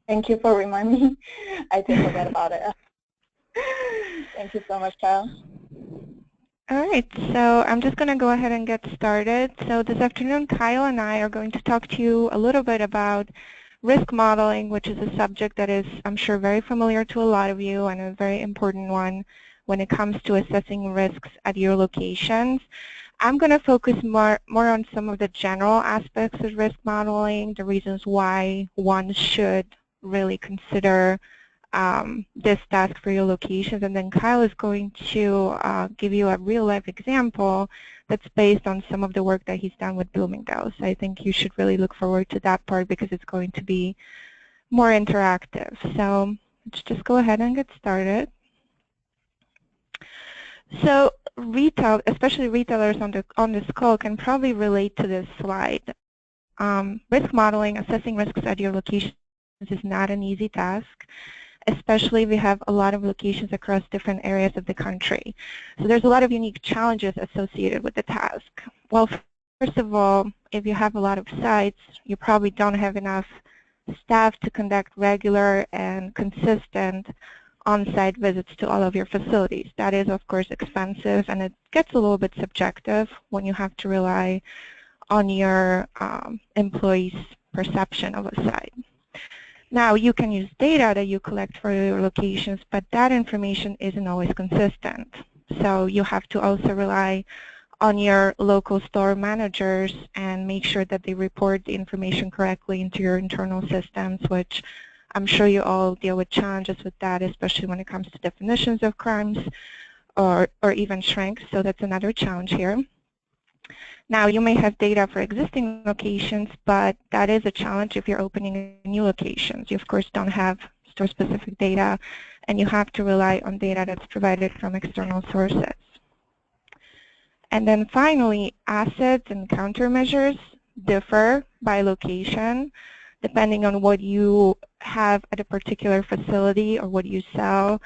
Thank you for reminding me. I did forget about it. Thank you so much, Kyle. All right, so I'm just going to go ahead and get started. So this afternoon, Kyle and I are going to talk to you a little bit about risk modeling, which is a subject that is, I'm sure, very familiar to a lot of you and a very important one when it comes to assessing risks at your locations. I'm going to focus more on some of the general aspects of risk modeling, the reasons why one should really consider this task for your locations, and then Kyle is going to give you a real-life example that's based on some of the work that he's done with Bloomingdale's. I think you should really look forward to that part because it's going to be more interactive. So let's just go ahead and get started. So retail, especially retailers on this call, can probably relate to this slide. Risk modeling, assessing risks at your locations is not an easy task, especially if we have a lot of locations across different areas of the country. So there's a lot of unique challenges associated with the task. Well, first of all, if you have a lot of sites, you probably don't have enough staff to conduct regular and consistent on-site visits to all of your facilities. That is, of course, expensive, and it gets a little bit subjective when you have to rely on your employees' perception of a site. Now, you can use data that you collect for your locations, but that information isn't always consistent. So you have to also rely on your local store managers and make sure that they report the information correctly into your internal systems, which I'm sure you all deal with challenges with that, especially when it comes to definitions of crimes or even shrink. So that's another challenge here. Now, you may have data for existing locations, but that is a challenge if you're opening new locations. You, of course, don't have store-specific data, and you have to rely on data that's provided from external sources. And then finally, assets and countermeasures differ by location, depending on what you have at a particular facility or what you sell.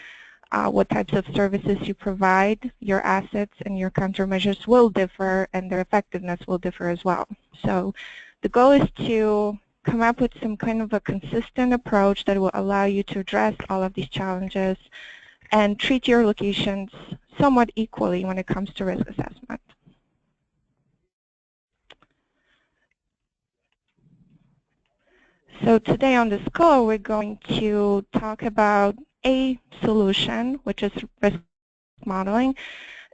What types of services you provide, your assets and your countermeasures will differ, and their effectiveness will differ as well. So the goal is to come up with some kind of a consistent approach that will allow you to address all of these challenges and treat your locations somewhat equally when it comes to risk assessment. So today on this call, we're going to talk about a solution, which is risk modeling.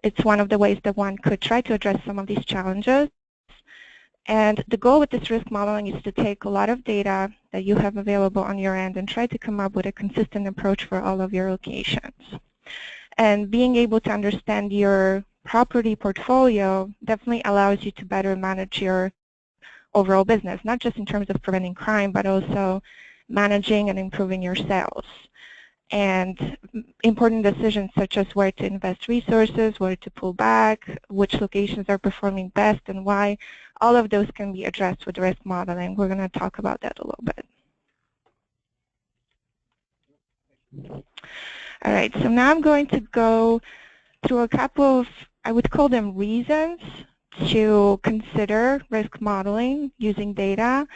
It's one of the ways that one could try to address some of these challenges. And the goal with this risk modeling is to take a lot of data that you have available on your end and try to come up with a consistent approach for all of your locations. And being able to understand your property portfolio definitely allows you to better manage your overall business, not just in terms of preventing crime, but also managing and improving your sales. And important decisions such as where to invest resources, where to pull back, which locations are performing best and why, all of those can be addressed with risk modeling. We're going to talk about that a little bit. All right, so now I'm going to go through a couple of, I would call them reasons to consider risk modeling using data.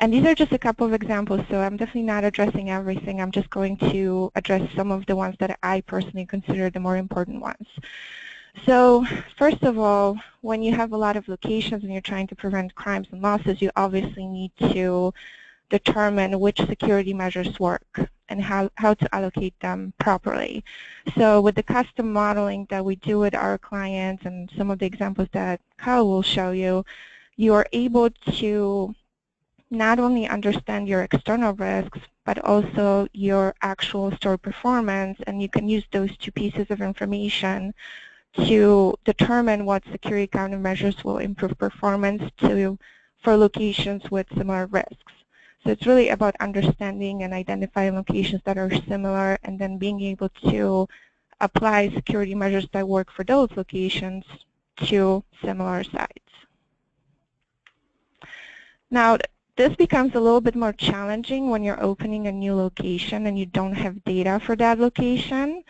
And these are just a couple of examples, so I'm definitely not addressing everything. I'm just going to address some of the ones that I personally consider the more important ones. So first of all, when you have a lot of locations and you're trying to prevent crimes and losses, you obviously need to determine which security measures work and how to allocate them properly. So with the custom modeling that we do with our clients and some of the examples that Kyle will show you, you are able to not only understand your external risks, but also your actual store performance, and you can use those two pieces of information to determine what security countermeasures will improve performance for locations with similar risks. So it's really about understanding and identifying locations that are similar and then being able to apply security measures that work for those locations to similar sites. Now, this becomes a little bit more challenging when you're opening a new location and you don't have data for that location.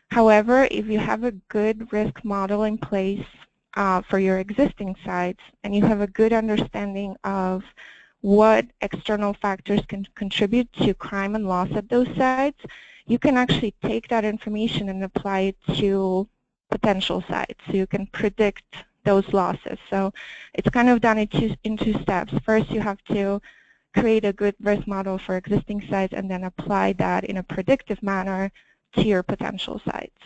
However, if you have a good risk model in place for your existing sites and you have a good understanding of what external factors can contribute to crime and loss at those sites, you can actually take that information and apply it to potential sites. So you can predict those losses. So it's kind of done in two steps. First, you have to create a good risk model for existing sites and then apply that in a predictive manner to your potential sites.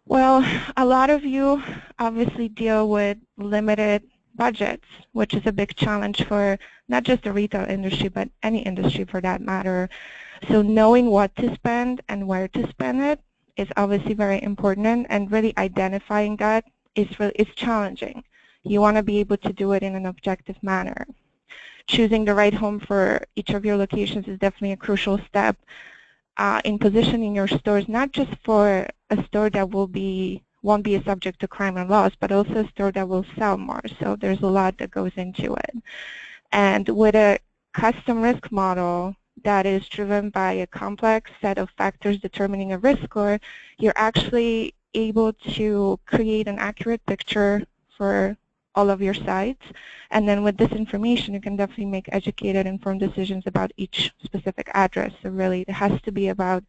Well, a lot of you obviously deal with limited budgets, which is a big challenge for not just the retail industry, but any industry for that matter. So knowing what to spend and where to spend it is obviously very important, and really identifying that is challenging. You want to be able to do it in an objective manner. Choosing the right home for each of your locations is definitely a crucial step in positioning your stores, not just for a store that won't be a subject to crime and loss, but also a store that will sell more. So there's a lot that goes into it. And with a custom risk model that is driven by a complex set of factors determining a risk score, you're actually able to create an accurate picture for all of your sites. And then with this information, you can definitely make educated, informed decisions about each specific address. So really, it has to be about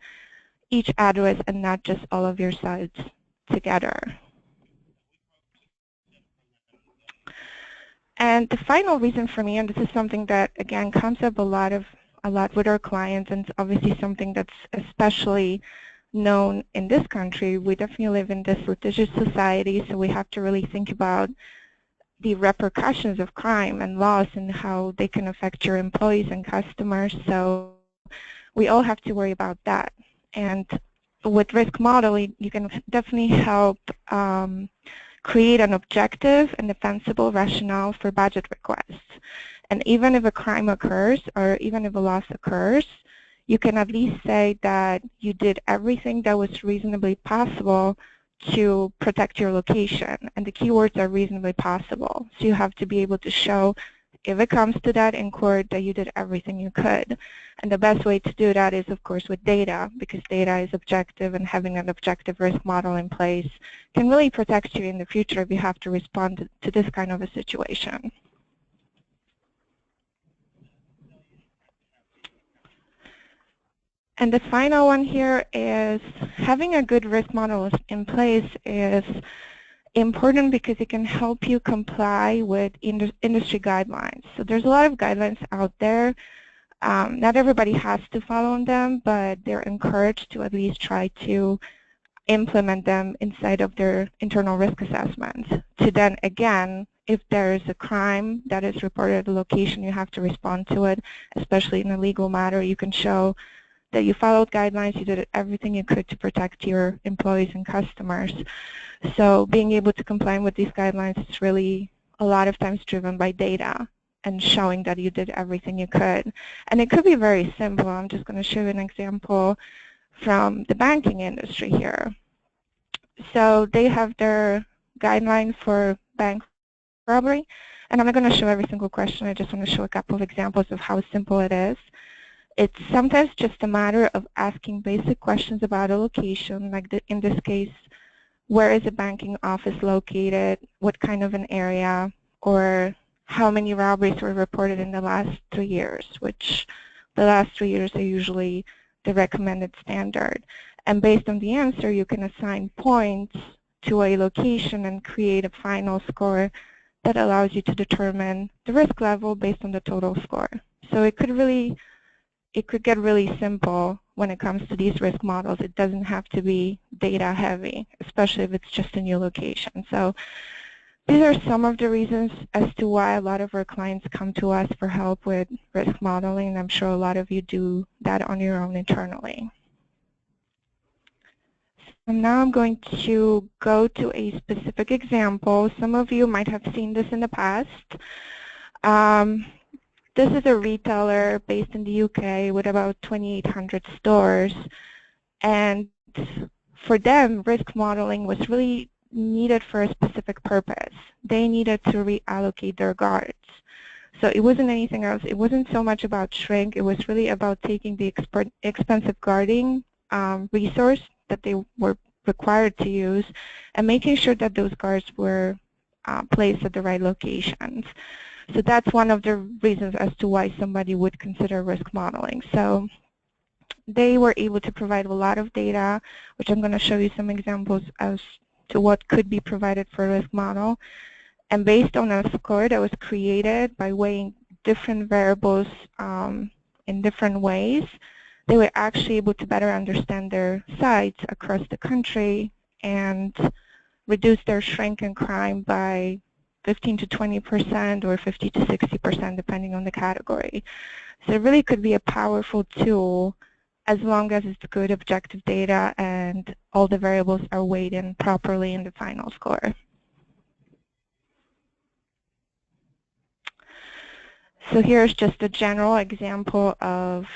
each address and not just all of your sites together. And the final reason for me, and this is something that, again, comes up a lot with our clients, and it's obviously something that's especially known in this country. We definitely live in this litigious society, so we have to really think about the repercussions of crime and loss and how they can affect your employees and customers. So we all have to worry about that. And with risk modeling, you can definitely help create an objective and defensible rationale for budget requests. And even if a crime occurs or even if a loss occurs, you can at least say that you did everything that was reasonably possible to protect your location. And the keywords are reasonably possible. So you have to be able to show, if it comes to that in court, that you did everything you could. And the best way to do that is, of course, with data, because data is objective, and having an objective risk model in place can really protect you in the future if you have to respond to this kind of a situation. And the final one here is having a good risk model in place is important because it can help you comply with industry guidelines. So there's a lot of guidelines out there. Not everybody has to follow them, but they're encouraged to at least try to implement them inside of their internal risk assessments. To then, again, if there is a crime that is reported at a location, you have to respond to it, especially in a legal matter. You can show that you followed guidelines, you did everything you could to protect your employees and customers. So being able to comply with these guidelines is really a lot of times driven by data and showing that you did everything you could. And it could be very simple. I'm just going to show you an example from the banking industry here. So they have their guideline for bank robbery, and I'm not going to show every single question. I just want to show a couple of examples of how simple it is. It's sometimes just a matter of asking basic questions about a location, like in this case, where is a banking office located, what kind of an area, or how many robberies were reported in the last 3 years, which the last 3 years are usually the recommended standard. And based on the answer, you can assign points to a location and create a final score that allows you to determine the risk level based on the total score. So it could get really simple when it comes to these risk models. It doesn't have to be data heavy, especially if it's just a new location. So these are some of the reasons as to why a lot of our clients come to us for help with risk modeling, and I'm sure a lot of you do that on your own internally. So now I'm going to go to a specific example. Some of you might have seen this in the past. This is a retailer based in the UK with about 2,800 stores, and for them, risk modeling was really needed for a specific purpose. They needed to reallocate their guards. So it wasn't anything else. It wasn't so much about shrink. It was really about taking the expensive guarding resource that they were required to use and making sure that those guards were placed at the right locations. So that's one of the reasons as to why somebody would consider risk modeling. So they were able to provide a lot of data, which I'm going to show you some examples as to what could be provided for a risk model. And based on a score that was created by weighing different variables in different ways, they were actually able to better understand their sites across the country and reduce their shrink and crime by 15 to 20% or 50 to 60% depending on the category. So it really could be a powerful tool as long as it's good objective data and all the variables are weighed in properly in the final score. So here's just a general example of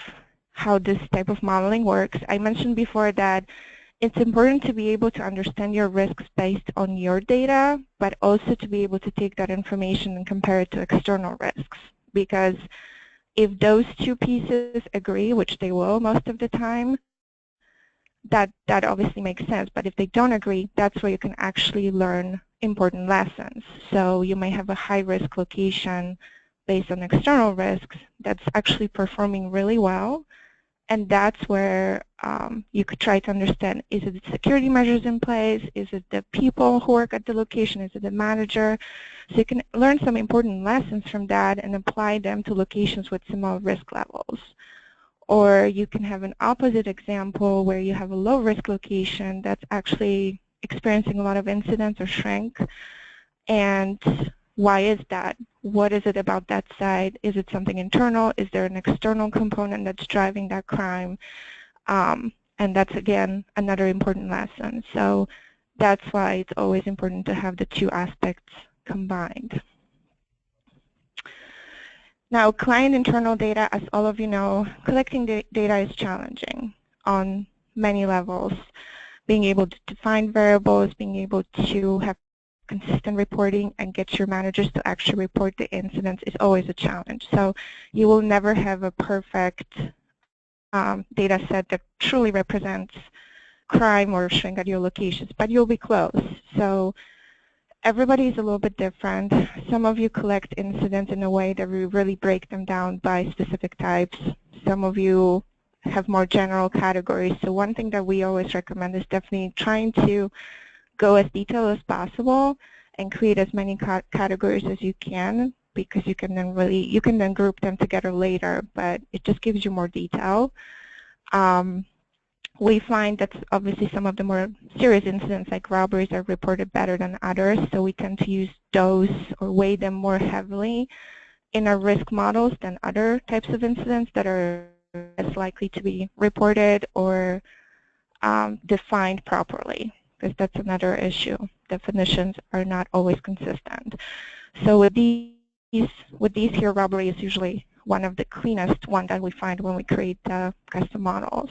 how this type of modeling works. I mentioned before that it's important to be able to understand your risks based on your data, but also to be able to take that information and compare it to external risks. Because if those two pieces agree, which they will most of the time, that obviously makes sense. But if they don't agree, that's where you can actually learn important lessons. So you may have a high-risk location based on external risks that's actually performing really well. And that's where you could try to understand, is it the security measures in place? Is it the people who work at the location? Is it the manager? So you can learn some important lessons from that and apply them to locations with similar risk levels. Or you can have an opposite example where you have a low-risk location that's actually experiencing a lot of incidents or shrink. And why is that? What is it about that site? Is it something internal? Is there an external component that's driving that crime? And that's, again, another important lesson. So that's why it's always important to have the two aspects combined. Now, client internal data, as all of you know, collecting data is challenging on many levels. Being able to define variables, being able to have consistent reporting and get your managers to actually report the incidents is always a challenge. So you will never have a perfect data set that truly represents crime or shrink at your locations, but you'll be close. So everybody is a little bit different. Some of you collect incidents in a way that we really break them down by specific types. Some of you have more general categories. So one thing that we always recommend is definitely trying to go as detailed as possible and create as many categories as you can, because you can then group them together later, but it just gives you more detail. We find that obviously some of the more serious incidents like robberies are reported better than others, so we tend to use those or weigh them more heavily in our risk models than other types of incidents that are less likely to be reported or defined properly, because that's another issue. Definitions are not always consistent. So with these here, robbery is usually one of the cleanest one that we find when we create custom models.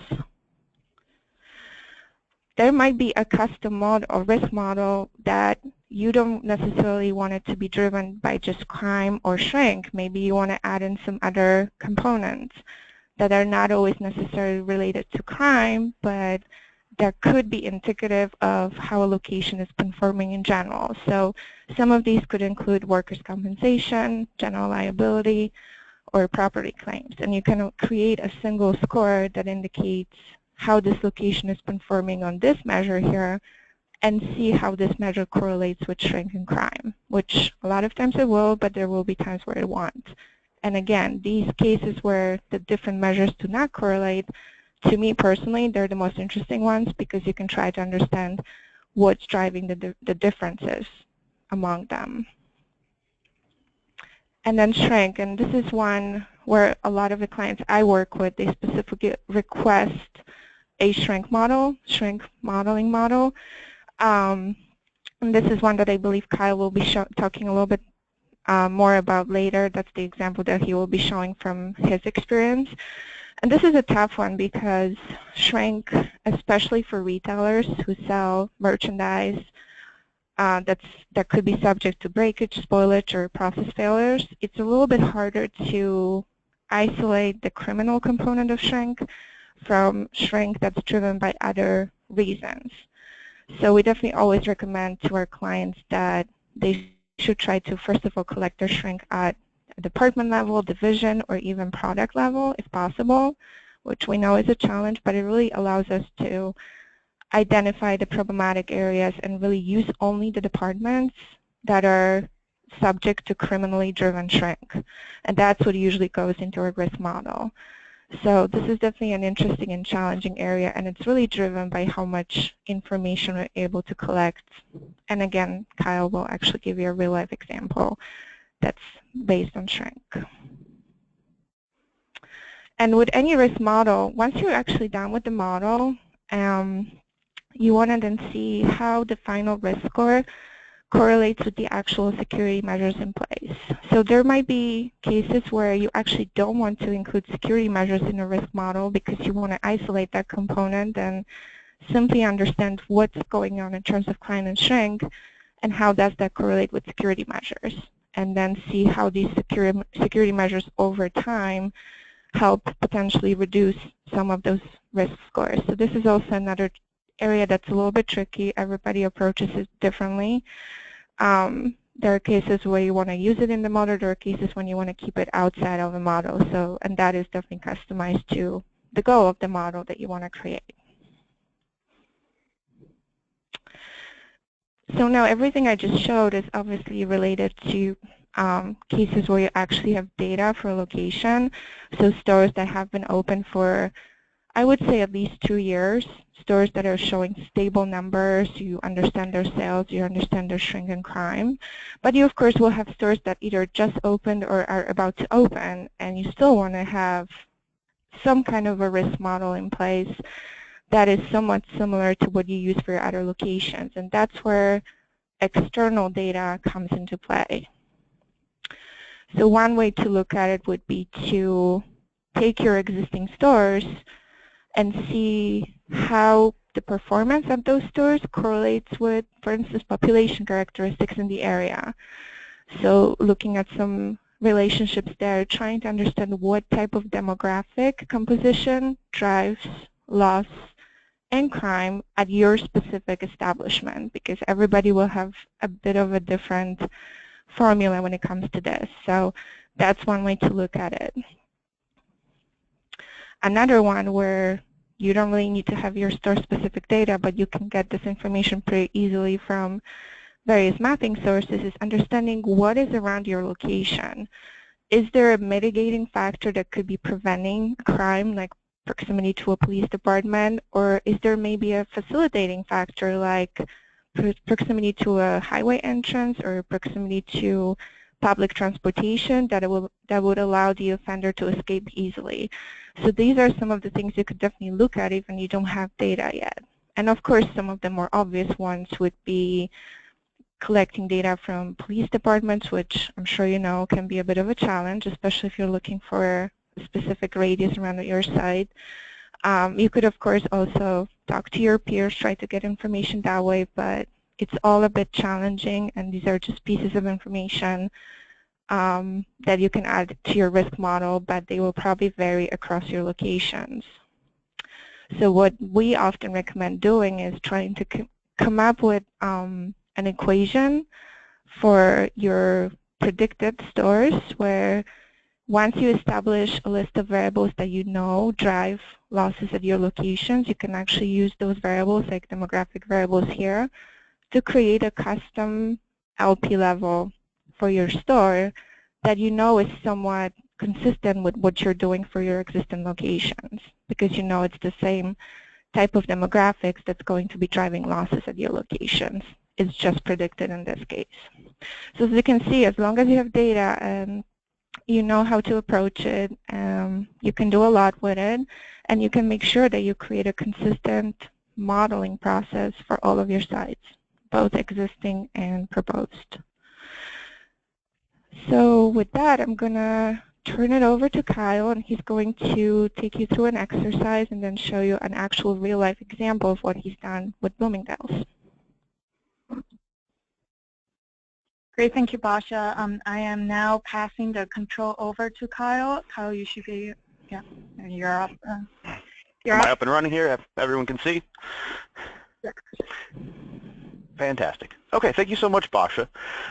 There might be a custom model or risk model that you don't necessarily want it to be driven by just crime or shrink. Maybe you want to add in some other components that are not always necessarily related to crime, but that could be indicative of how a location is performing in general. So some of these could include workers' compensation, general liability, or property claims. And you can create a single score that indicates how this location is performing on this measure here and see how this measure correlates with shrink and crime, which a lot of times it will, but there will be times where it won't. And again, these cases where the different measures do not correlate, to me personally, they're the most interesting ones because you can try to understand what's driving the differences among them. And then shrink, and this is one where a lot of the clients I work with, they specifically request a shrink modeling model. And this is one that I believe Kyle will be talking a little bit more about later. That's the example that he will be showing from his experience. And this is a tough one because shrink, especially for retailers who sell merchandise that could be subject to breakage, spoilage, or process failures, it's a little bit harder to isolate the criminal component of shrink from shrink that's driven by other reasons. So we definitely always recommend to our clients that they should try to, first of all, collect their shrink at department level, division, or even product level if possible, which we know is a challenge, but it really allows us to identify the problematic areas and really use only the departments that are subject to criminally driven shrink. And that's what usually goes into our risk model. So this is definitely an interesting and challenging area, and it's really driven by how much information we're able to collect. And again, Kyle will actually give you a real-life example that's based on shrink. And with any risk model, once you're actually done with the model, you want to then see how the final risk score correlates with the actual security measures in place. So there might be cases where you actually don't want to include security measures in a risk model because you want to isolate that component and simply understand what's going on in terms of crime and shrink and how does that correlate with security measures, and then see how these security measures over time help potentially reduce some of those risk scores. So this is also another area that's a little bit tricky. Everybody approaches it differently. There are cases where you want to use it in the model. There are cases when you want to keep it outside of the model. So, and that is definitely customized to the goal of the model that you want to create. So now everything I just showed is obviously related to cases where you actually have data for a location. So stores that have been open for, I would say, at least 2 years. Stores that are showing stable numbers, you understand their sales, you understand their shrink and crime. But you, of course, will have stores that either just opened or are about to open, and you still want to have some kind of a risk model in place that is somewhat similar to what you use for your other locations. And that's where external data comes into play. So one way to look at it would be to take your existing stores and see how the performance of those stores correlates with, for instance, population characteristics in the area. So looking at some relationships there, trying to understand what type of demographic composition drives loss and crime at your specific establishment, because everybody will have a bit of a different formula when it comes to this. So that's one way to look at it. Another one where you don't really need to have your store-specific data, but you can get this information pretty easily from various mapping sources, is understanding what is around your location. Is there a mitigating factor that could be preventing crime, like proximity to a police department, or is there maybe a facilitating factor like proximity to a highway entrance or proximity to public transportation that would allow the offender to escape easily? So these are some of the things you could definitely look at even you don't have data yet. And of course, some of the more obvious ones would be collecting data from police departments, which I'm sure you know can be a bit of a challenge, especially if you're looking for a specific radius around your site. You could, of course, also talk to your peers, try to get information that way, but it's all a bit challenging, and these are just pieces of information that you can add to your risk model, but they will probably vary across your locations. So what we often recommend doing is trying to come up with an equation for your predicted stores, where once you establish a list of variables that you know drive losses at your locations, you can actually use those variables, like demographic variables here, to create a custom LP level for your store that you know is somewhat consistent with what you're doing for your existing locations, because you know it's the same type of demographics that's going to be driving losses at your locations. It's just predicted in this case. So as you can see, as long as you have data and you know how to approach it, you can do a lot with it, and you can make sure that you create a consistent modeling process for all of your sites, both existing and proposed. So with that, I'm going to turn it over to Kyle, and he's going to take you through an exercise and then show you an actual real-life example of what he's done with Bloomingdale's. Great, thank you, Basha. I am now passing the control over to Kyle. Kyle, you should be, yeah, you're up. Am I up and running here? Everyone can see? Fantastic. Okay, thank you so much, Basha.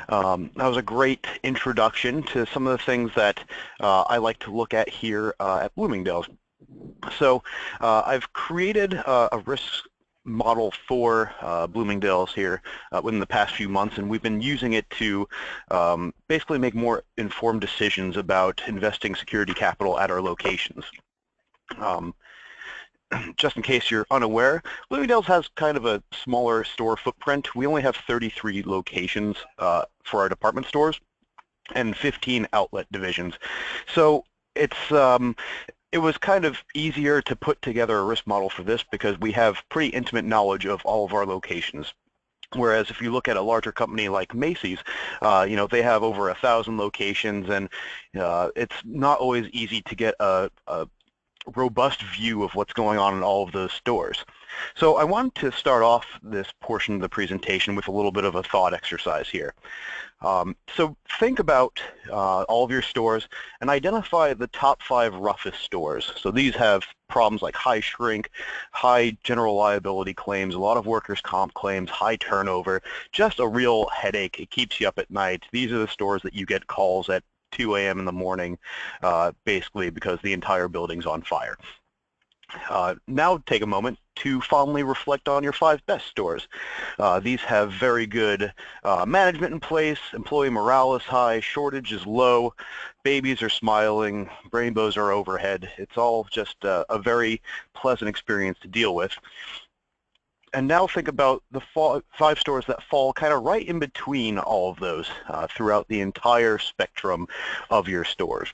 That was a great introduction to some of the things that I like to look at here at Bloomingdale's. So I've created a risk model for Bloomingdale's here within the past few months, and we've been using it to basically make more informed decisions about investing security capital at our locations. Just in case you're unaware, Bloomingdale's has kind of a smaller store footprint. We only have 33 locations for our department stores and 15 outlet divisions. So it was kind of easier to put together a risk model for this because we have pretty intimate knowledge of all of our locations. Whereas if you look at a larger company like Macy's, they have over 1,000 locations, and it's not always easy to get a robust view of what's going on in all of those stores. So I wanted to start off this portion of the presentation with a little bit of a thought exercise here. So think about all of your stores and identify the top 5 roughest stores. So these have problems like high shrink, high general liability claims, a lot of workers' comp claims, high turnover, just a real headache. It keeps you up at night. These are the stores that you get calls at 2 a.m. in the morning, basically because the entire building's on fire. Now take a moment to fondly reflect on your 5 best stores. These have very good management in place, employee morale is high, shortage is low, babies are smiling, rainbows are overhead. It's all just a very pleasant experience to deal with. And now think about the 5 stores that fall kind of right in between all of those throughout the entire spectrum of your stores.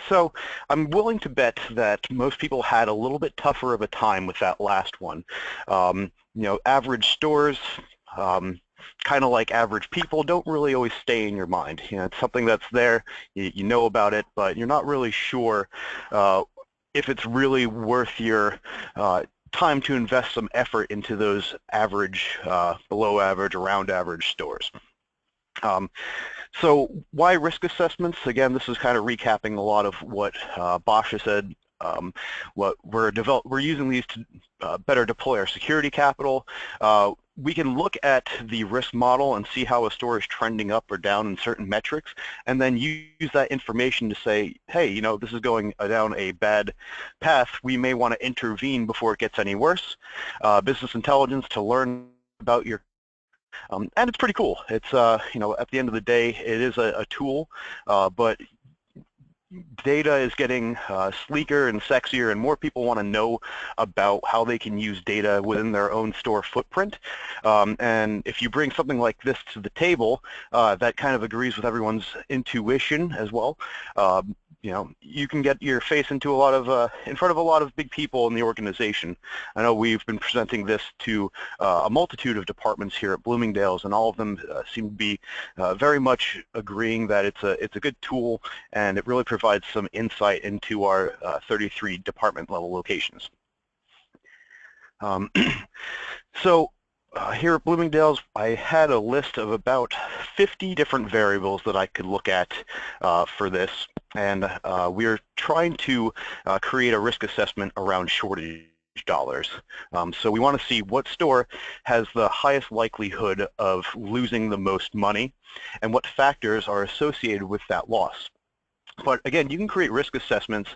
So I'm willing to bet that most people had a little bit tougher of a time with that last one. Average stores, kind of like average people, don't really always stay in your mind. It's something that's there, you know about it, but you're not really sure if it's really worth your time to invest some effort into those average, below average, around average stores. So why risk assessments? Again, this is kind of recapping a lot of what Basha said. What we're using these to better deploy our security capital. We can look at the risk model and see how a store is trending up or down in certain metrics, and then use that information to say, hey, this is going down a bad path. We may want to intervene before it gets any worse. Business intelligence to learn about your and it's pretty cool. It's, at the end of the day, it is a tool, but data is getting sleeker and sexier, and more people want to know about how they can use data within their own store footprint. And if you bring something like this to the table, that kind of agrees with everyone's intuition as well. You can get your face into in front of a lot of big people in the organization. I know we've been presenting this to a multitude of departments here at Bloomingdale's, and all of them seem to be very much agreeing that it's a good tool, and it really provides some insight into our 33 department level locations. So here at Bloomingdale's, I had a list of about 50 different variables that I could look at for this, and we're trying to create a risk assessment around shortage dollars. So we want to see what store has the highest likelihood of losing the most money and what factors are associated with that loss. But again, you can create risk assessments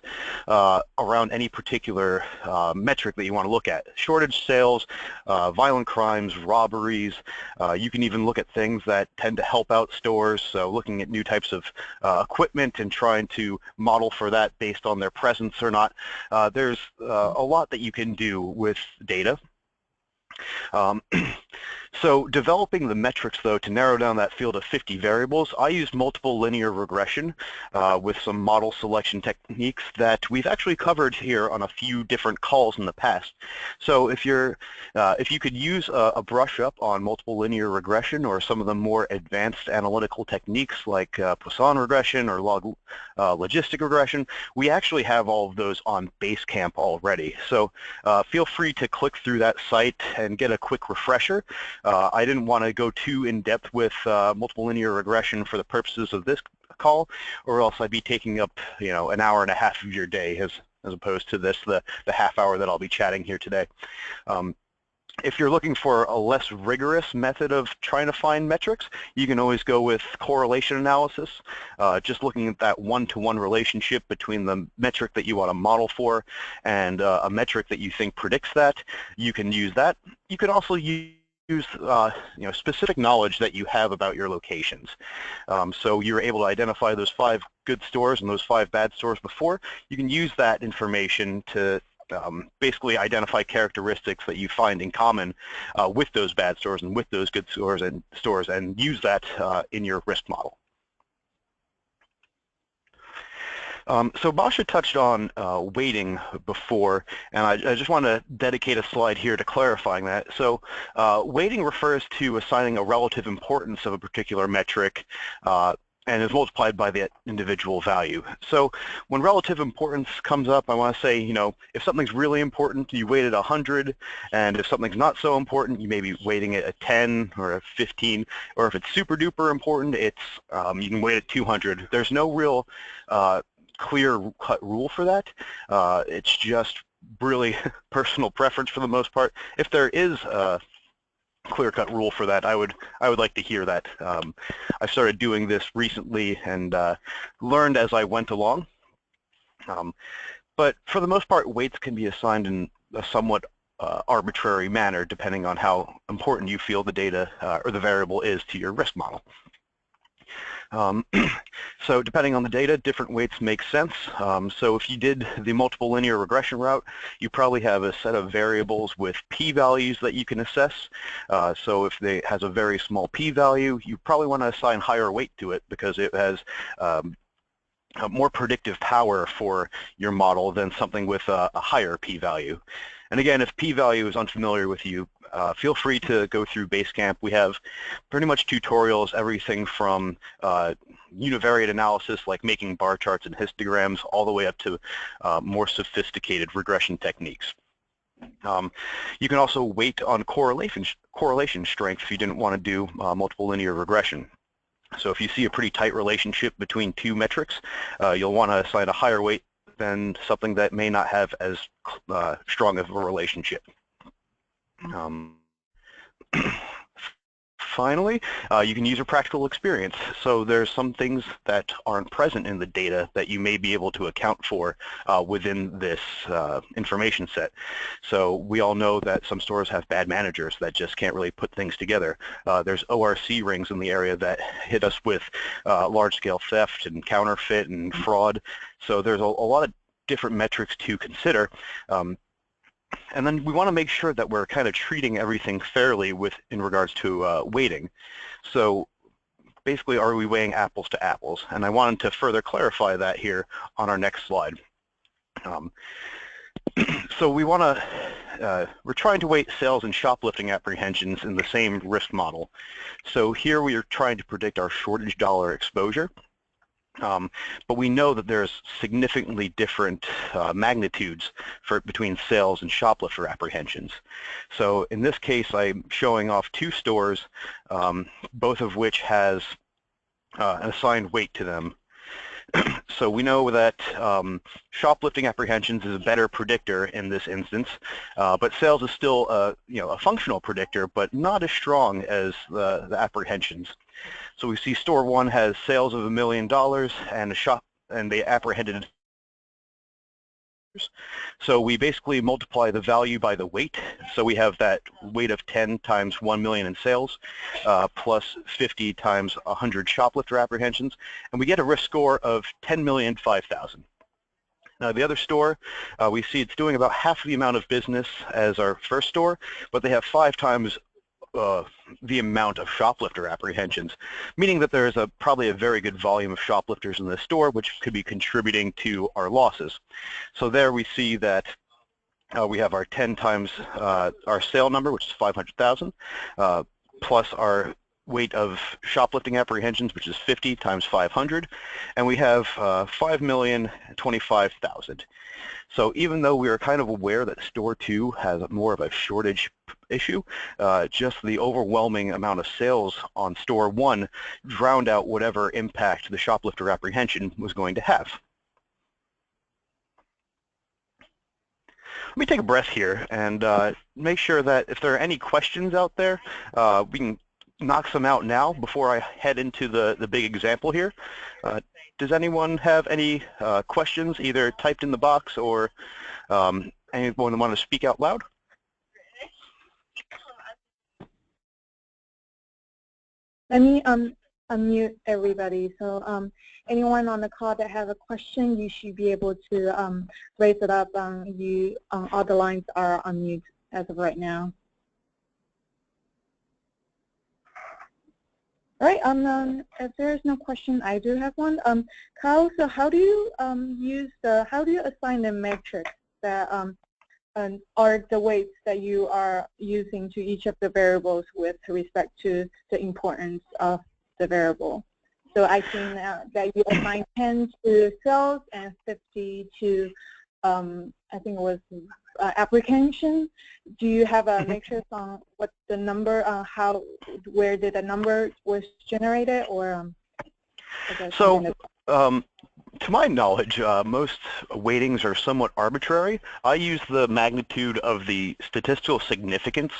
around any particular metric that you want to look at. Shortage sales, violent crimes, robberies. You can even look at things that tend to help out stores, so looking at new types of equipment and trying to model for that based on their presence or not. There's a lot that you can do with data. So developing the metrics, though, to narrow down that field of 50 variables, I used multiple linear regression with some model selection techniques that we've actually covered here on a few different calls in the past. So if you could use a brush up on multiple linear regression or some of the more advanced analytical techniques like Poisson regression or logistic regression, we actually have all of those on Basecamp already. So feel free to click through that site and get a quick refresher. I didn't want to go too in-depth with multiple linear regression for the purposes of this call, or else I'd be taking up, an hour and a half of your day as opposed to the half hour that I'll be chatting here today. If you're looking for a less rigorous method of trying to find metrics, you can always go with correlation analysis, just looking at that one-to-one relationship between the metric that you want to model for and a metric that you think predicts that. You can use that. You can also use specific knowledge that you have about your locations. So you're able to identify those 5 good stores and those 5 bad stores before. You can use that information to basically identify characteristics that you find in common with those bad stores and with those good stores and use that in your risk model. So Basha touched on weighting before, and I just want to dedicate a slide here to clarifying that. So weighting refers to assigning a relative importance of a particular metric and is multiplied by the individual value. So when relative importance comes up, I want to say, if something's really important, you weight it 100, and if something's not so important, you may be weighting it a 10 or a 15, or if it's super duper important, it's you can weight it 200. There's no real clear-cut rule for that. It's just really personal preference for the most part. If there is a clear-cut rule for that, I would like to hear that. I started doing this recently and learned as I went along. But for the most part, weights can be assigned in a somewhat arbitrary manner depending on how important you feel the data or the variable is to your risk model. So depending on the data, different weights make sense. So if you did the multiple linear regression route, you probably have a set of variables with p-values that you can assess. So if it has a very small p-value, you probably want to assign higher weight to it because it has a more predictive power for your model than something with a higher p-value. And again, if p-value is unfamiliar with you, feel free to go through Basecamp. We have pretty much tutorials, everything from univariate analysis, like making bar charts and histograms, all the way up to more sophisticated regression techniques. You can also weight on correlation strength if you didn't want to do multiple linear regression. So if you see a pretty tight relationship between 2 metrics, you'll want to assign a higher weight than something that may not have as strong of a relationship. Finally, you can use a practical experience. So there's some things that aren't present in the data that you may be able to account for within this information set. So we all know that some stores have bad managers that just can't really put things together. There's ORC rings in the area that hit us with large-scale theft and counterfeit and fraud. So there's a lot of different metrics to consider. And then we want to make sure that we're kind of treating everything fairly in regards to weighting. So basically, are we weighing apples to apples? And I wanted to further clarify that here on our next slide. So we want to, we're trying to weight sales and shoplifting apprehensions in the same risk model. So here we are trying to predict our shortage dollar exposure. But we know that there's significantly different magnitudes between sales and shoplifter apprehensions. So in this case, I'm showing off 2 stores, both of which has an assigned weight to them. So we know that shoplifting apprehensions is a better predictor in this instance, but sales is still a functional predictor, but not as strong as the apprehensions. So we see store 1 has sales of $1 million and they apprehended. So we basically multiply the value by the weight. So we have that weight of 10 times 1 million in sales plus 50 times 100 shoplifter apprehensions, and we get a risk score of 10,005,000. Now the other store, we see it's doing about half the amount of business as our first store, but they have 5 times the amount of shoplifter apprehensions, meaning that there is probably a very good volume of shoplifters in this store, which could be contributing to our losses. So there we see that we have our 10 times our sale number, which is 500,000, plus our weight of shoplifting apprehensions, which is 50 times 500, and we have 5,025,000. So even though we are kind of aware that store 2 has more of a shortage issue, just the overwhelming amount of sales on store 1 drowned out whatever impact the shoplifter apprehension was going to have. let me take a breath here and make sure that if there are any questions out there, we can knock some out now before I head into the big example here. Does anyone have any questions, either typed in the box or anyone want to speak out loud? Let me unmute everybody. So anyone on the call that have a question, you should be able to raise it up. All the lines are unmuted as of right now. All right. If there is no question, I do have one. Kyle, so how do you how do you assign the metrics that are the weights that you are using to each of the variables with respect to the importance of the variable? So I think that you assign 10 to sales and 50 to, I think it was application. Do you have a matrix on what the number, where did the number was generated, or? So, to my knowledge, most weightings are somewhat arbitrary. I use the magnitude of the statistical significance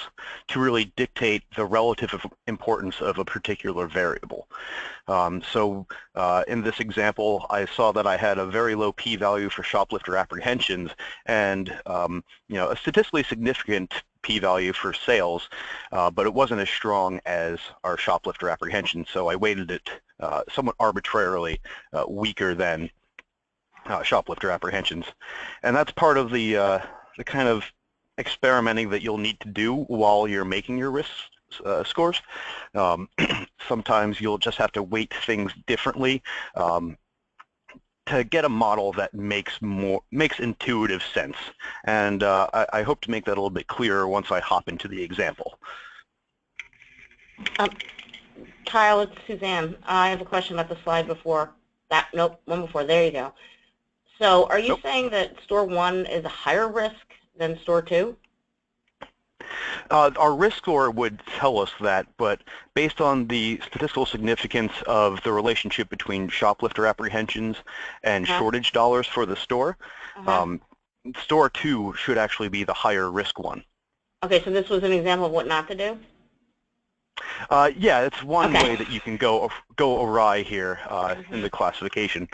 to really dictate the relative importance of a particular variable. In this example, I saw that I had a very low p-value for shoplifter apprehensions and a statistically significant p-value for sales, but it wasn't as strong as our shoplifter apprehension, so I weighted it somewhat arbitrarily weaker than shoplifter apprehensions. And that's part of the kind of experimenting that you'll need to do while you're making your risk scores. Sometimes you'll just have to weight things differently to get a model that makes intuitive sense. And I hope to make that a little bit clearer once I hop into the example. Kyle, it's Suzanne. I have a question about the slide before that. Nope, one before. There you go. So are you saying that store 1 is a higher risk than store 2? Our risk score would tell us that, but based on the statistical significance of the relationship between shoplifter apprehensions and shortage dollars for the store, store 2 should actually be the higher risk one. Okay, so this was an example of what not to do? Yeah, it's one way that you can go awry here in the classification.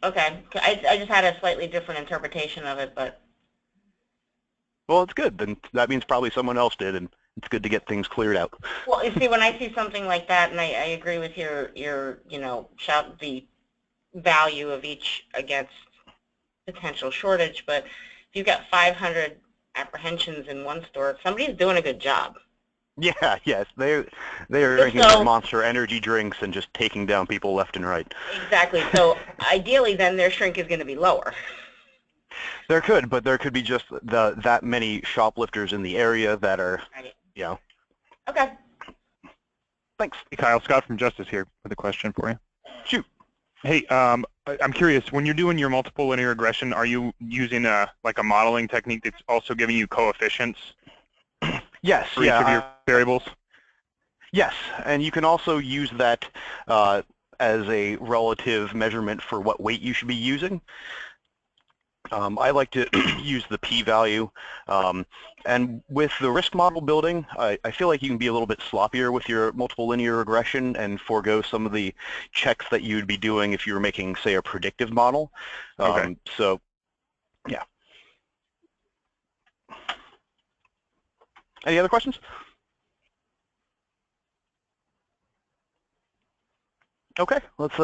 Okay, I just had a slightly different interpretation of it, but. Well, it's good. Then that means probably someone else did, and it's good to get things cleared out. Well, you see, when I see something like that, and I agree with your the value of each against potential shortage, but if you've got 500 apprehensions in one store, somebody's doing a good job. Yeah, yes, they are drinking Monster energy drinks and just taking down people left and right. Exactly. So ideally, then their shrink is going to be lower. There could, but there could be just that many shoplifters in the area that are, Okay. Thanks. Hey, Kyle, Scott from Justice here with a question for you. Shoot. Hey, I'm curious, when you're doing your multiple linear regression, are you using like a modeling technique that's also giving you coefficients? Yes. For each of your variables? Yes, and you can also use that as a relative measurement for what weight you should be using. I like to use the p-value, and with the risk model building, I feel like you can be a little bit sloppier with your multiple linear regression and forego some of the checks that you'd be doing if you were making, say, a predictive model. So, yeah. Any other questions? Okay, let's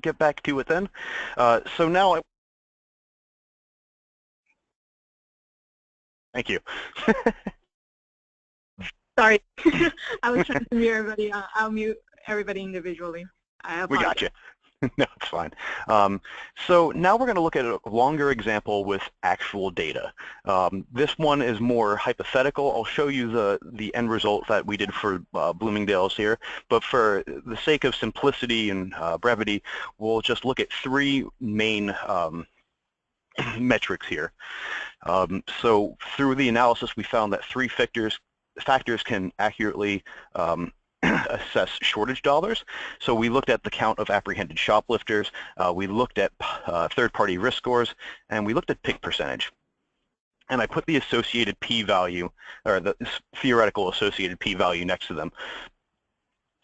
get back to it then. So now, thank you. Sorry, I was trying to mute everybody. I'll mute everybody individually. We got you. No, it's fine. So now we're going to look at a longer example with actual data. This one is more hypothetical. I'll show you the end result that we did for Bloomingdale's here, but for the sake of simplicity and brevity, we'll just look at 3 main metrics here. So through the analysis, we found that 3 factors can accurately assess shortage dollars. So we looked at the count of apprehended shoplifters, we looked at third-party risk scores, and we looked at pick percentage. And I put the associated p-value, or the theoretical associated p-value next to them,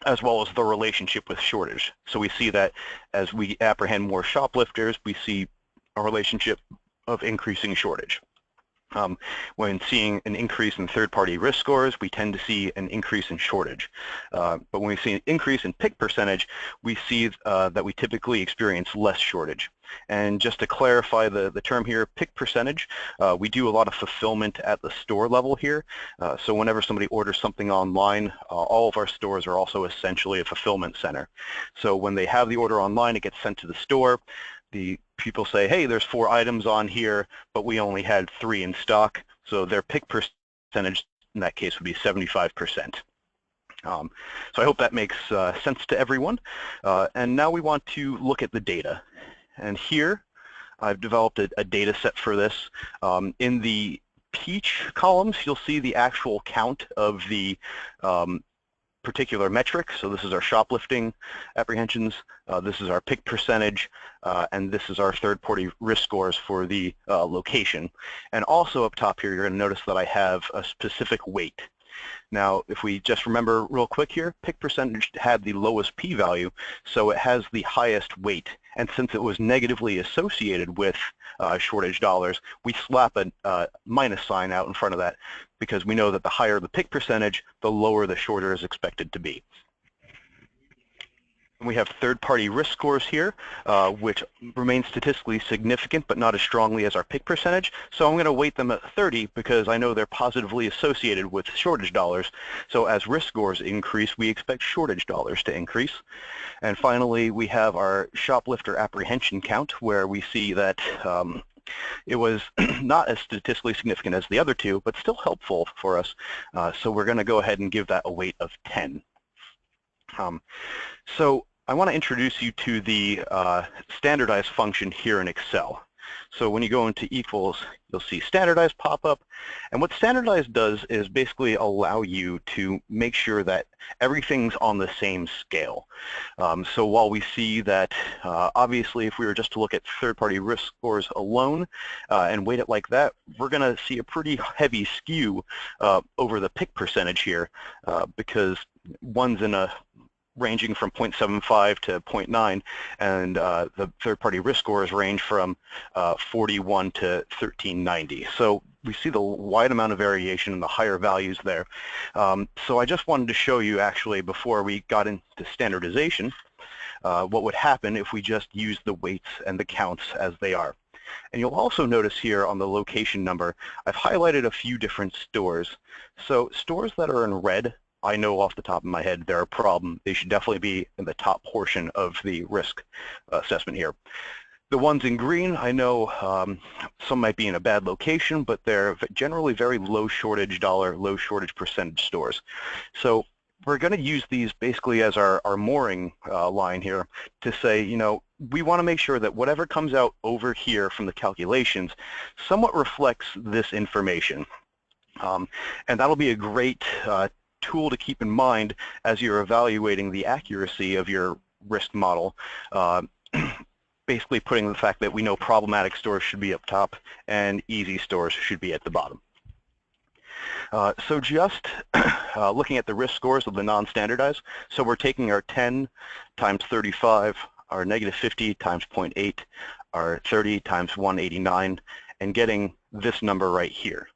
as well as the relationship with shortage. So we see that as we apprehend more shoplifters, we see a relationship of increasing shortage. When seeing an increase in third-party risk scores, we tend to see an increase in shortage. But when we see an increase in pick percentage, we see that we typically experience less shortage. And just to clarify the term here, pick percentage, we do a lot of fulfillment at the store level here. So whenever somebody orders something online, all of our stores are also essentially a fulfillment center. So when they have the order online, it gets sent to the store. The people say, hey, there's 4 items on here, but we only had 3 in stock. So their pick percentage in that case would be 75%. So I hope that makes sense to everyone. And now we want to look at the data. And here I've developed a data set for this. In the peach columns, you'll see the actual count of the particular metric. So this is our shoplifting apprehensions, this is our pick percentage, and this is our third-party risk scores for the location. And also up top here, you're going to notice that I have a specific weight. Now, if we just remember real quick here, pick percentage had the lowest p-value, so it has the highest weight. And since it was negatively associated with shortage dollars, we slap a minus sign out in front of that because we know that the higher the pick percentage, the lower the shorter is expected to be. We have third-party risk scores here, which remain statistically significant but not as strongly as our pick percentage. So I'm going to weight them at 30 because I know they're positively associated with shortage dollars. So as risk scores increase, we expect shortage dollars to increase. And finally, we have our shoplifter apprehension count, where we see that it was not as statistically significant as the other two, but still helpful for us. So we're going to go ahead and give that a weight of 10. So I want to introduce you to the standardized function here in Excel. So when you go into equals, you'll see standardized pop up. And what standardized does is basically allow you to make sure that everything's on the same scale. So while we see that obviously if we were just to look at third-party risk scores alone and weight it like that, we're going to see a pretty heavy skew over the pick percentage here because one's in a ranging from 0.75 to 0.9, and the third-party risk scores range from 41 to 1390. So we see the wide amount of variation in the higher values there. So I just wanted to show you actually before we got into standardization what would happen if we just used the weights and the counts as they are. And you'll also notice here on the location number, I've highlighted a few different stores. So stores that are in red, I know off the top of my head they're a problem. They should definitely be in the top portion of the risk assessment here. The ones in green, I know some might be in a bad location, but they're generally very low shortage dollar, low shortage percentage stores. So we're going to use these basically as our mooring line here to say, you know, we want to make sure that whatever comes out over here from the calculations somewhat reflects this information. And that'll be a great tool to keep in mind as you're evaluating the accuracy of your risk model, basically putting the fact that we know problematic stores should be up top and easy stores should be at the bottom. So just looking at the risk scores of the non-standardized, so we're taking our 10 times 35, our negative 50 times 0.8, our 30 times 189, and getting this number right here.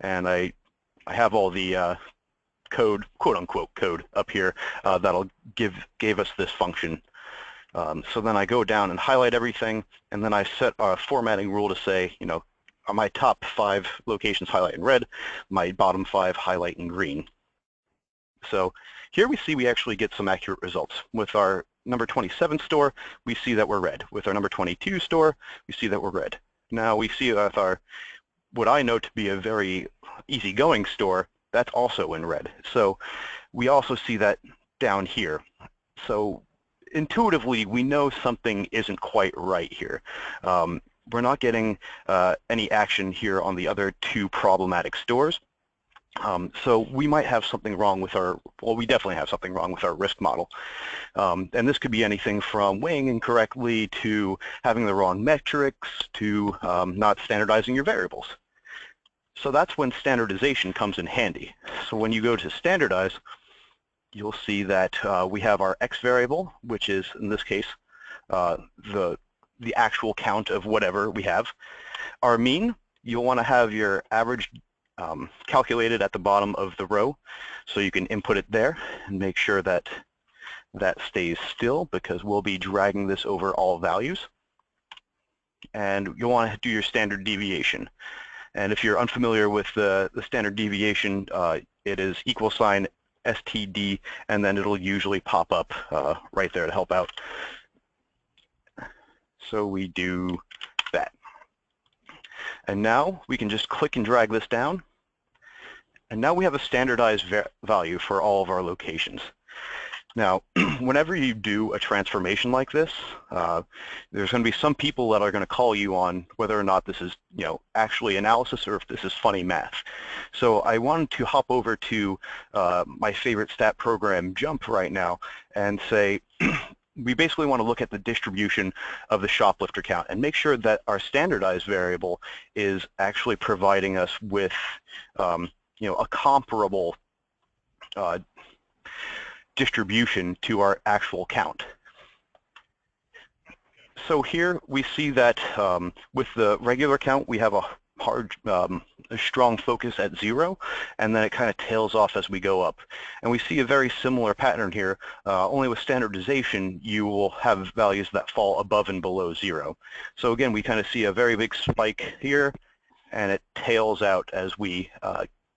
And I have all the code, quote-unquote code, up here that'll gave us this function. So then I go down and highlight everything, and then I set a formatting rule to say, you know, my top 5 locations highlight in red, my bottom 5 highlight in green. So here we see we actually get some accurate results. With our number 27 store, we see that we're red. With our number 22 store, we see that we're red. Now we see with our, what I know to be a very easygoing store, that's also in red. So we also see that down here. So intuitively, we know something isn't quite right here. We're not getting any action here on the other 2 problematic stores. So we might have something wrong with our, well, we definitely have something wrong with our risk model. And this could be anything from weighing incorrectly to having the wrong metrics to not standardizing your variables. So that's when standardization comes in handy. So when you go to standardize, you'll see that we have our X variable, which is, in this case, the actual count of whatever we have. Our mean, you'll want to have your average calculated at the bottom of the row, so you can input it there and make sure that that stays still, because we'll be dragging this over all values. And you'll want to do your standard deviation. And if you're unfamiliar with the standard deviation, it is =, STD, and then it'll usually pop up right there to help out. So we do that. And now we can just click and drag this down. And now we have a standardized value for all of our locations. Now, whenever you do a transformation like this, there's going to be some people that are going to call you on whether or not this is, actually analysis or if this is funny math. So I wanted to hop over to my favorite stat program, JUMP, right now and say, we basically want to look at the distribution of the shoplifter count and make sure that our standardized variable is actually providing us with, a comparable distribution to our actual count. So here we see that with the regular count, we have a strong focus at 0, and then it kind of tails off as we go up. And we see a very similar pattern here, only with standardization, you will have values that fall above and below 0. So again, we kind of see a very big spike here, and it tails out as we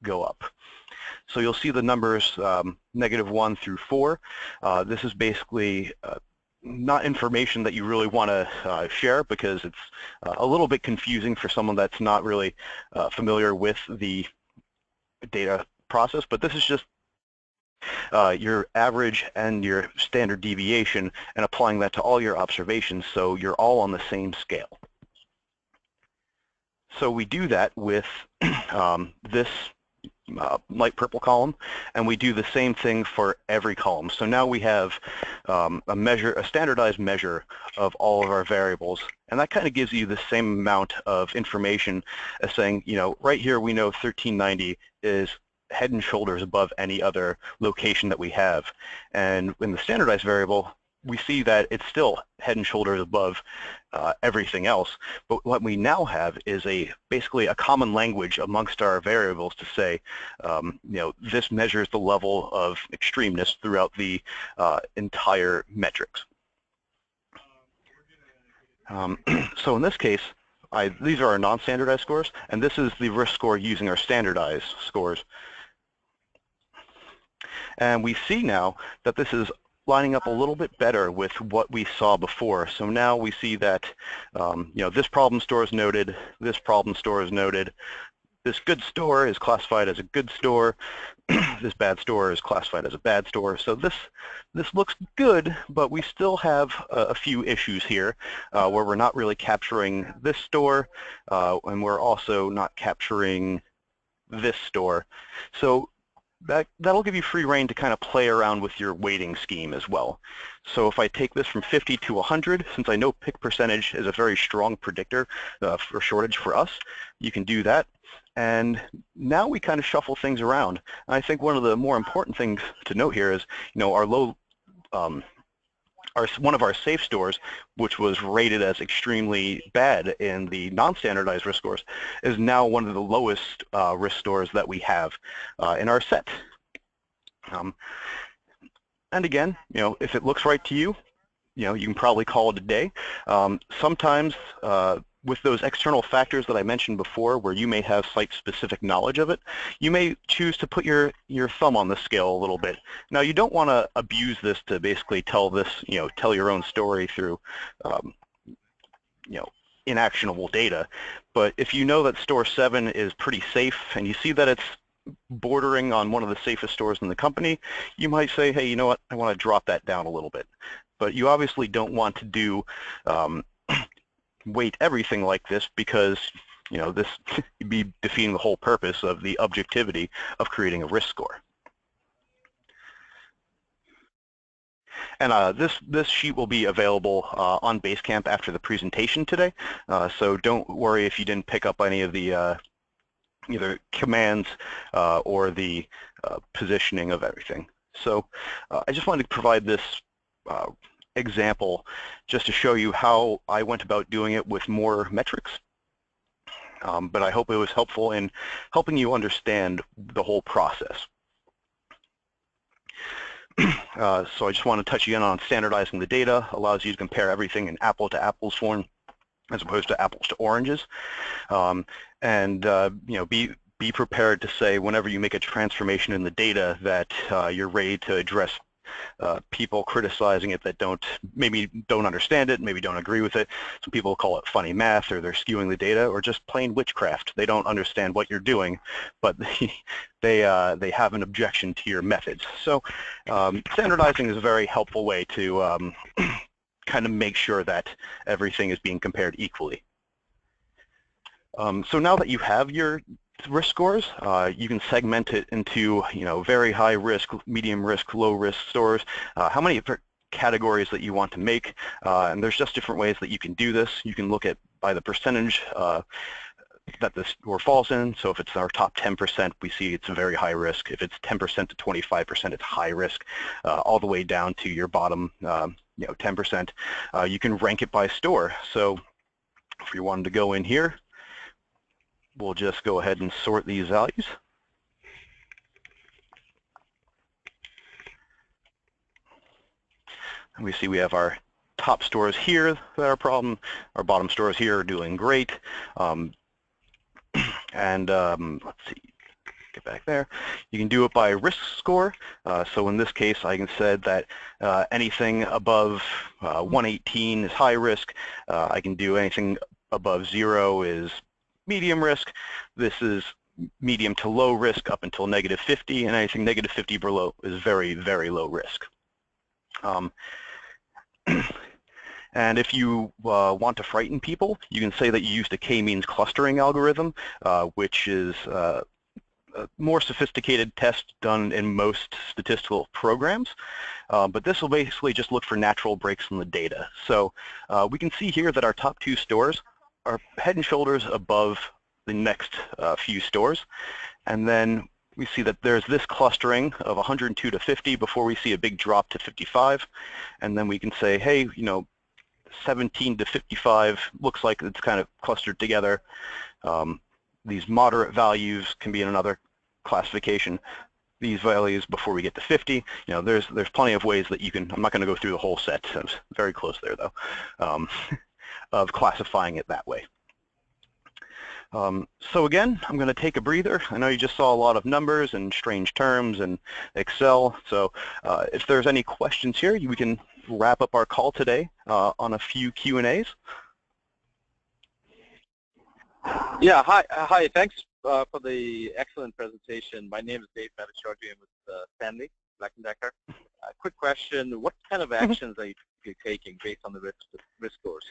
go up. So you'll see the numbers -1 through 4. This is basically not information that you really want to share, because it's a little bit confusing for someone that's not really familiar with the data process, but this is just your average and your standard deviation and applying that to all your observations, so you're all on the same scale. So we do that with this light purple column, and we do the same thing for every column. So now we have a standardized measure of all of our variables, and that kind of gives you the same amount of information as saying, right here we know 1390 is head and shoulders above any other location that we have. And in the standardized variable, we see that it's still head and shoulders above everything else, but what we now have is basically a common language amongst our variables to say, this measures the level of extremeness throughout the entire metrics. So in this case, these are our non-standardized scores, and this is the risk score using our standardized scores. And we see now that this is lining up a little bit better with what we saw before. So now we see that, this problem store is noted, this problem store is noted, this good store is classified as a good store, this bad store is classified as a bad store. So this looks good, but we still have a few issues here where we're not really capturing this store, and we're also not capturing this store. So that'll give you free rein to kind of play around with your weighting scheme as well. So if I take this from 50 to 100, since I know pick percentage is a very strong predictor for shortage for us, you can do that. And now we kind of shuffle things around. And I think one of the more important things to note here is, our low, one of our safe stores, which was rated as extremely bad in the non-standardized risk scores, is now one of the lowest risk stores that we have in our set. And again, if it looks right to you, you can probably call it a day. Sometimes with those external factors that I mentioned before, where you may have site-specific knowledge of it, you may choose to put your thumb on the scale a little bit. Now, you don't want to abuse this to basically tell your own story through, inactionable data. But if you know that store 7 is pretty safe, and you see that it's bordering on one of the safest stores in the company, you might say, hey, you know what, I want to drop that down a little bit. But you obviously don't want to do weight everything like this, because this would be defeating the whole purpose of the objectivity of creating a risk score. And this sheet will be available on Basecamp after the presentation today. So don't worry if you didn't pick up any of the either commands or the positioning of everything. So I just wanted to provide this example just to show you how I went about doing it with more metrics. But I hope it was helpful in helping you understand the whole process. So I just want to touch again on standardizing the data. Allows you to compare everything in apple-to-apples form as opposed to apples to oranges. Be prepared to say whenever you make a transformation in the data that you're ready to address people criticizing it that maybe don't understand it, maybe don't agree with it. Some people call it funny math, or they're skewing the data, or just plain witchcraft. They don't understand what you're doing, but they have an objection to your methods. So standardizing is a very helpful way to kind of make sure that everything is being compared equally. So now that you have your risk scores, you can segment it into very high risk, medium risk, low risk stores, how many categories that you want to make, and there's just different ways that you can do this. You can look at by the percentage that the score falls in. So if it's our top 10%, we see it's a very high risk. If it's 10% to 25%, it's high risk, all the way down to your bottom 10%. You can rank it by store. So if you wanted to go in here, we'll just go ahead and sort these values. And we see we have our top stores here that are a problem. Our bottom stores here are doing great. Let's see, get back there. You can do it by risk score. So in this case, I can say that anything above 118 is high risk. I can do anything above 0 is medium risk. This is medium to low risk up until -50, and anything -50 below is very, very low risk. And if you want to frighten people, you can say that you used a k-means clustering algorithm, which is a more sophisticated test done in most statistical programs. But this will basically just look for natural breaks in the data. So we can see here that our top 2 stores are head and shoulders above the next few stores. And then we see that there's this clustering of 102 to 50 before we see a big drop to 55. And then we can say, hey, 17 to 55 looks like it's kind of clustered together. These moderate values can be in another classification. These values before we get to 50, there's plenty of ways that you can, I'm not going to go through the whole set, I was very close there though, of classifying it that way. So again, I'm going to take a breather. I know you just saw a lot of numbers and strange terms and Excel, so if there's any questions here, we can wrap up our call today on a few Q&As. Yeah, hi. Thanks for the excellent presentation. My name is Dave Madachorgi. I'm with Stanley Black & Decker. Quick question, what kind of actions are you taking based on the risk scores?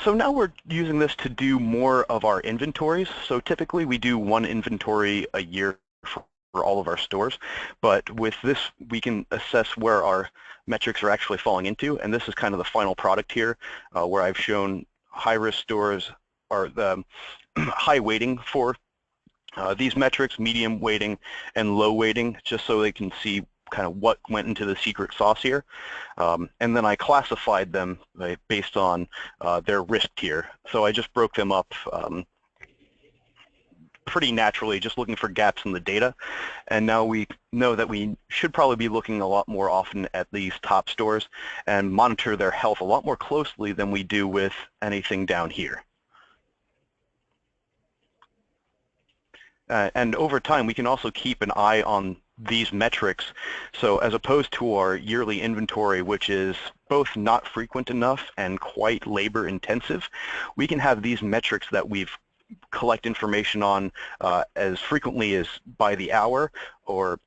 So now we're using this to do more of our inventories. So typically we do 1 inventory a year for all of our stores, but with this we can assess where our metrics are actually falling into, and this is kind of the final product here where I've shown high-risk stores are the high weighting for these metrics, medium weighting, and low weighting, just so they can see kind of what went into the secret sauce here. And then I classified them based on their risk tier. So I just broke them up pretty naturally, just looking for gaps in the data. And now we know that we should probably be looking a lot more often at these top stores and monitor their health a lot more closely than we do with anything down here. And over time, we can also keep an eye on these metrics. So as opposed to our yearly inventory, which is both not frequent enough and quite labor intensive, we can have these metrics that we've collect information on as frequently as by the hour or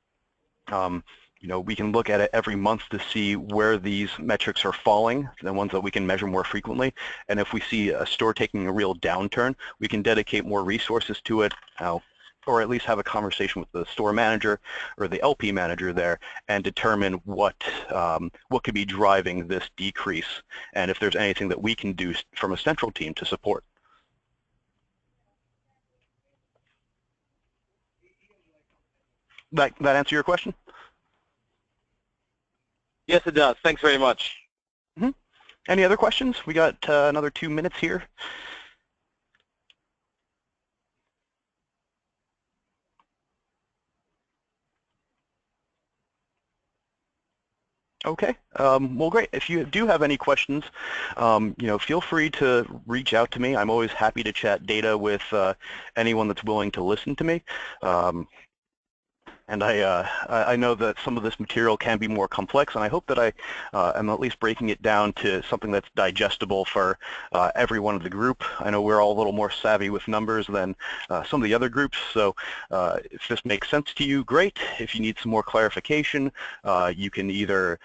we can look at it every month to see where these metrics are falling, the ones that we can measure more frequently. And if we see a store taking a real downturn, we can dedicate more resources to it, or at least have a conversation with the store manager or the LP manager there and determine what could be driving this decrease, and if there's anything that we can do from a central team to support. That answer your question? Yes, it does. Thanks very much. Mm-hmm. Any other questions? We got another 2 minutes here. Okay. Well, great. If you do have any questions, feel free to reach out to me. I'm always happy to chat data with anyone that's willing to listen to me. And I know that some of this material can be more complex, and I hope that I am at least breaking it down to something that's digestible for everyone of the group. I know we're all a little more savvy with numbers than some of the other groups, so if this makes sense to you, great. If you need some more clarification, you can either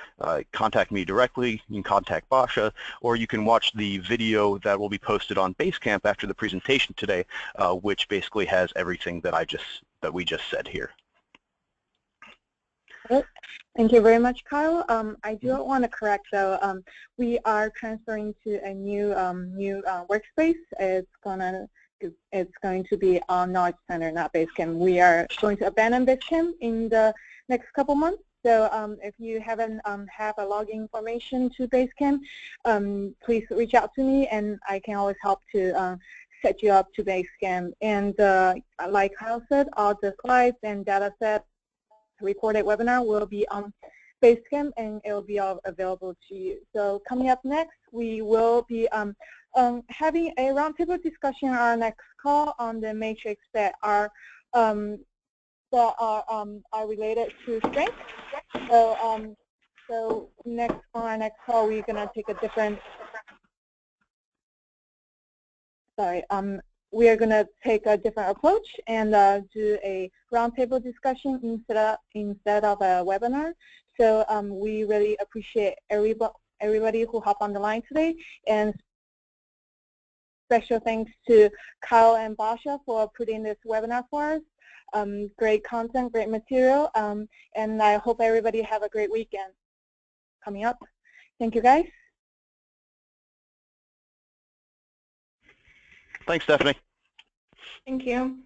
contact me directly, you can contact Basha, or you can watch the video that will be posted on Basecamp after the presentation today, which basically has everything that we just said here. Thank you very much, Kyle. I do want to correct though. We are transferring to a new workspace. It's going to be on Knowledge Center, not Basecamp. We are going to abandon Basecamp in the next couple months. So if you haven't have a login information to Basecamp, please reach out to me, and I can always help to set you up to Basecamp. And like Kyle said, all the slides and data sets recorded webinar will be on Basecamp, and it will be all available to you. So coming up next, we will be having a roundtable discussion on our next call on the matrix that are related to strength. So on our next call, we're gonna take a different. We are going to take a different approach and do a roundtable discussion instead of a webinar. So we really appreciate everybody who hopped on the line today, and special thanks to Kyle and Basha for putting this webinar for us. Great content, great material, and I hope everybody have a great weekend coming up. Thank you, guys. Thanks, Stephanie. Thank you.